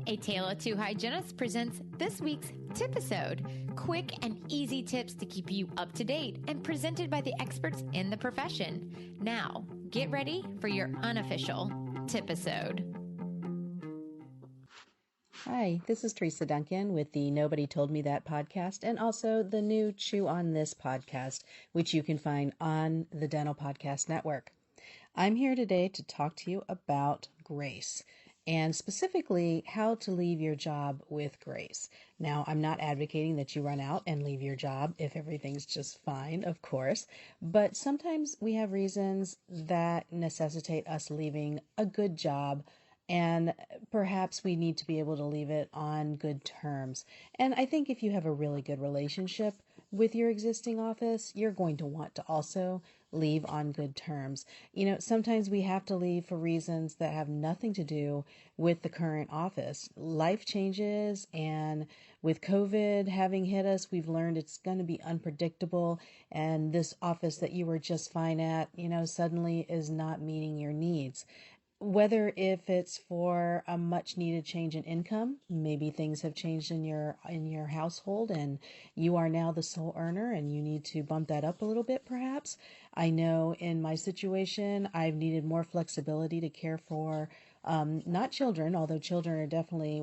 A Tale of Two Hygienists presents this week's TIPisode. Quick and easy tips to keep you up to date and presented by the experts in the profession. Now, get ready for your unofficial TIPisode. Hi, this is Teresa Duncan with the Nobody Told Me That podcast and also the new Chew on This podcast, which you can find on the Dental Podcast Network. I'm here today to talk to you about grace and specifically how to leave your job with grace. Now, I'm not advocating that you run out and leave your job if everything's just fine, of course, but sometimes we have reasons that necessitate us leaving a good job, and perhaps we need to be able to leave it on good terms. And I think if you have a really good relationship with your existing office, you're going to want to also leave on good terms. You know, sometimes we have to leave for reasons that have nothing to do with the current office. Life changes, and with COVID having hit us, we've learned it's going to be unpredictable, and this office that you were just fine at, suddenly is not meeting your needs. Whether if it's for a much needed change in income, maybe things have changed in your household and you are now the sole earner and you need to bump that up a little bit perhaps. I know in my situation, I've needed more flexibility to care for not children, although children are definitely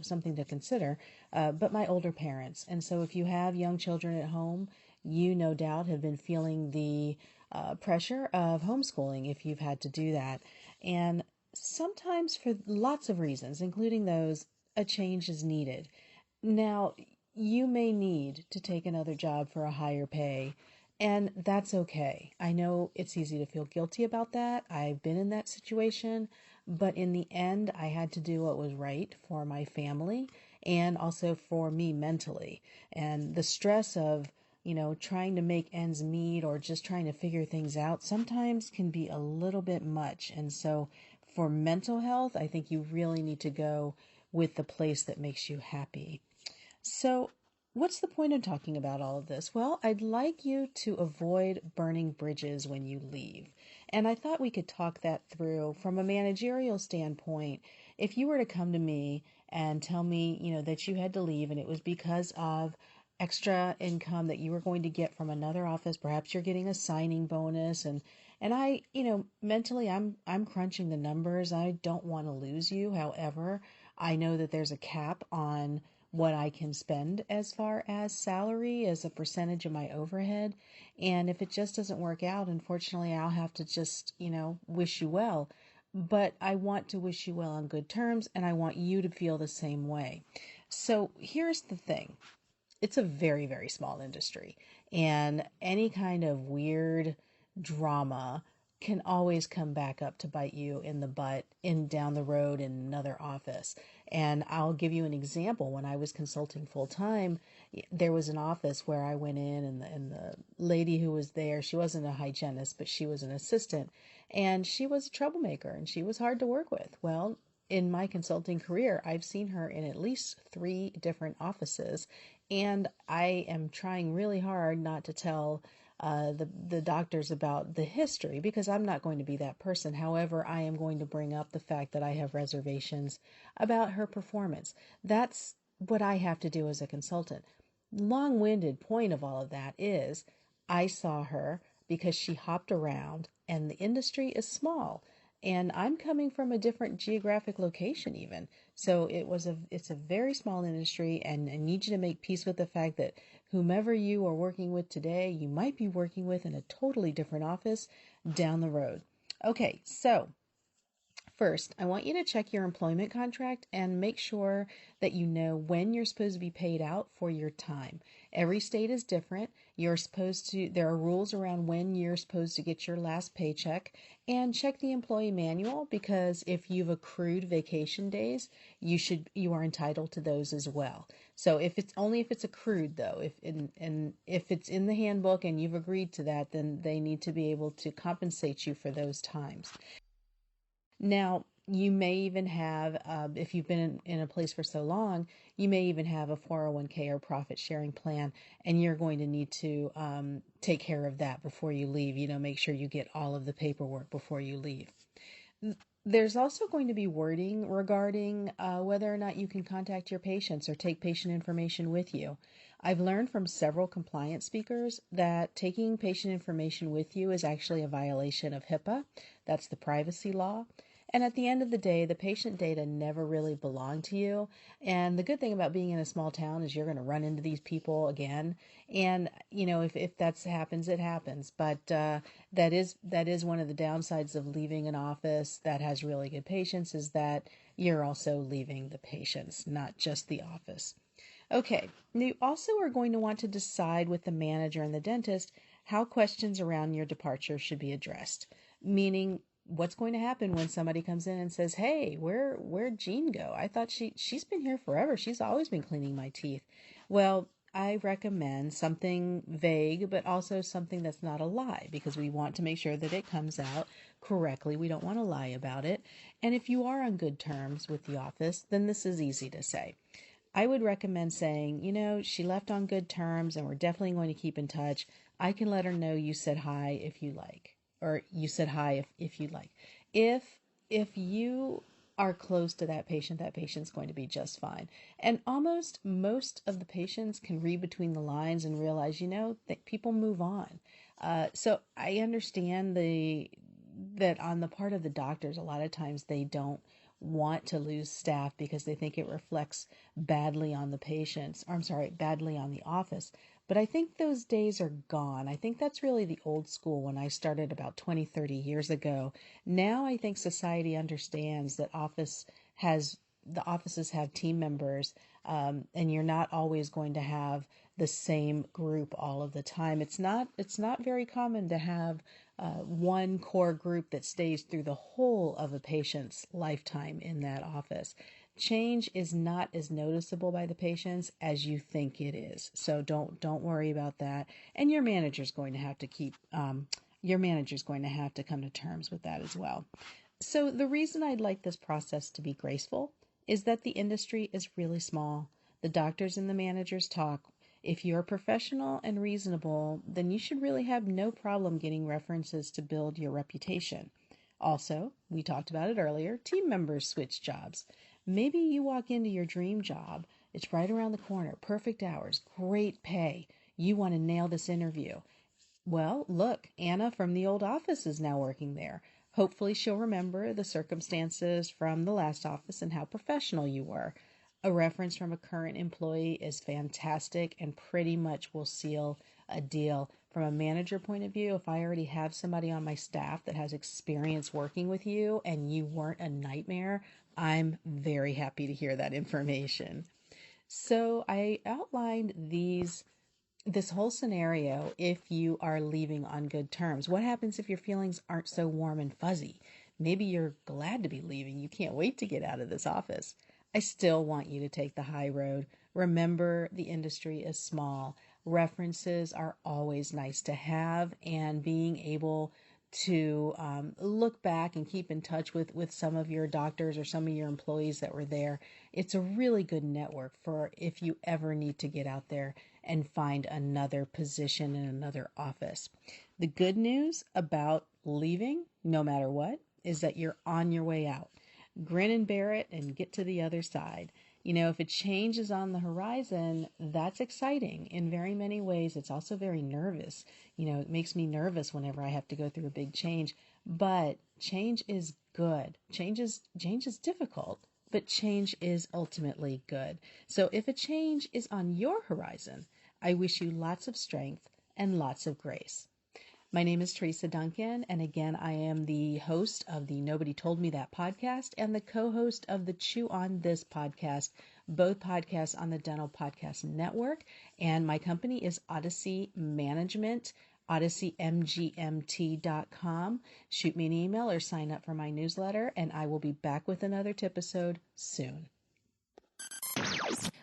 something to consider, but my older parents. And so if you have young children at home, you no doubt have been feeling the pressure of homeschooling if you've had to do that. And sometimes for lots of reasons, including those, a change is needed. Now, you may need to take another job for a higher pay, and that's okay. I know it's easy to feel guilty about that. I've been in that situation, but in the end, I had to do what was right for my family and also for me mentally. And the stress of trying to make ends meet or just trying to figure things out sometimes can be a little bit much. And so for mental health, I think you really need to go with the place that makes you happy. So what's the point of talking about all of this? Well, I'd like you to avoid burning bridges when you leave. And I thought we could talk that through from a managerial standpoint. If you were to come to me and tell me, that you had to leave and it was because of extra income that you were going to get from another office, perhaps you're getting a signing bonus, and I, mentally I'm crunching the numbers. I don't want to lose you. However, I know that there's a cap on what I can spend as far as salary as a percentage of my overhead. And if it just doesn't work out, unfortunately, I'll have to just, wish you well. But I want to wish you well on good terms, and I want you to feel the same way. So here's the thing. It's a very, very small industry, and any kind of weird drama can always come back up to bite you in the butt down the road in another office. And I'll give you an example. When I was consulting full time, there was an office where I went in, and the lady who was there, she wasn't a hygienist, but she was an assistant, and she was a troublemaker and she was hard to work with. Well, in my consulting career, I've seen her in at least 3 different offices, and I am trying really hard not to tell the doctors about the history, because I'm not going to be that person. However, I am going to bring up the fact that I have reservations about her performance. That's what I have to do as a consultant. Long-winded point of all of that is I saw her because she hopped around, and the industry is small. And I'm coming from a different geographic location even. So it's a very small industry, and I need you to make peace with the fact that whomever you are working with today, you might be working with in a totally different office down the road. Okay, so first, I want you to check your employment contract and make sure that you know when you're supposed to be paid out for your time. Every state is different. There are rules around when you're supposed to get your last paycheck, and check the employee manual, because if you've accrued vacation days, you are entitled to those as well. So if it's accrued though, if it's in the handbook and you've agreed to that, then they need to be able to compensate you for those times. Now, you may even have, if you've been in a place for so long, you may even have a 401k or profit sharing plan, and you're going to need to take care of that before you leave. Make sure you get all of the paperwork before you leave. There's also going to be wording regarding whether or not you can contact your patients or take patient information with you. I've learned from several compliance speakers that taking patient information with you is actually a violation of HIPAA. That's the privacy law. And at the end of the day, the patient data never really belong to you. And the good thing about being in a small town is you're going to run into these people again. And, if that happens, it happens. But that is one of the downsides of leaving an office that has really good patients, is that you're also leaving the patients, not just the office. Okay, you also are going to want to decide with the manager and the dentist how questions around your departure should be addressed. Meaning, what's going to happen when somebody comes in and says, "Hey, where'd Jean go? I thought she's been here forever. She's always been cleaning my teeth." Well, I recommend something vague, but also something that's not a lie, because we want to make sure that it comes out correctly. We don't want to lie about it. And if you are on good terms with the office, then this is easy to say. I would recommend saying, she left on good terms and we're definitely going to keep in touch. I can let her know you said hi if you like, or you said hi if you'd like. If you are close to that patient's going to be just fine. And almost most of the patients can read between the lines and realize, that people move on. So I understand that on the part of the doctors, a lot of times they don't want to lose staff because they think it reflects badly on the badly on the office. But I think those days are gone. I think that's really the old school when I started about 20, 30 years ago. Now I think society understands that the offices have team members, and you're not always going to have the same group all of the time. It's not very common to have one core group that stays through the whole of a patient's lifetime in that office. Change is not as noticeable by the patients as you think it is. So don't worry about that. And your manager's going to have to come to terms with that as well. So the reason I'd like this process to be graceful is that the industry is really small. The doctors and the managers talk. If you're professional and reasonable, then you should really have no problem getting references to build your reputation. Also, we talked about it earlier, team members switch jobs. Maybe you walk into your dream job. It's right around the corner, perfect hours, great pay. You want to nail this interview. Well, look, Anna from the old office is now working there. Hopefully she'll remember the circumstances from the last office and how professional you were. A reference from a current employee is fantastic and pretty much will seal a deal. From a manager point of view, if I already have somebody on my staff that has experience working with you and you weren't a nightmare, I'm very happy to hear that information. So I outlined this whole scenario if you are leaving on good terms. What happens if your feelings aren't so warm and fuzzy? Maybe you're glad to be leaving. You can't wait to get out of this office. I still want you to take the high road. Remember, the industry is small. References are always nice to have, and being able to look back and keep in touch with some of your doctors or some of your employees that were there. It's a really good network for if you ever need to get out there and find another position in another office. The good news about leaving, no matter what, is that you're on your way out. Grin and bear it and get to the other side. If a change is on the horizon, that's exciting. In very many ways, it's also very nervous. It makes me nervous whenever I have to go through a big change. But change is good. Change is difficult, but change is ultimately good. So if a change is on your horizon, I wish you lots of strength and lots of grace. My name is Teresa Duncan, and again, I am the host of the Nobody Told Me That podcast and the co-host of the Chew on This podcast, both podcasts on the Dental Podcast Network, and my company is Odyssey Management, OdysseyMGMT.com. Shoot me an email or sign up for my newsletter, and I will be back with another TIPisode soon.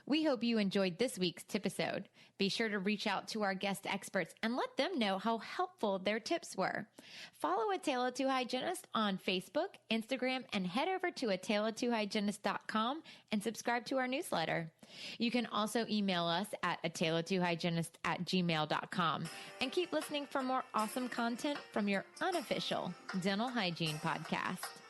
We hope you enjoyed this week's TIPisode. Be sure to reach out to our guest experts and let them know how helpful their tips were. Follow A Tale of Two Hygienists on Facebook, Instagram, and head over to ataleoftwohygienist.com and subscribe to our newsletter. You can also email us at ataleoftwohygienist@gmail.com and keep listening for more awesome content from your unofficial dental hygiene podcast.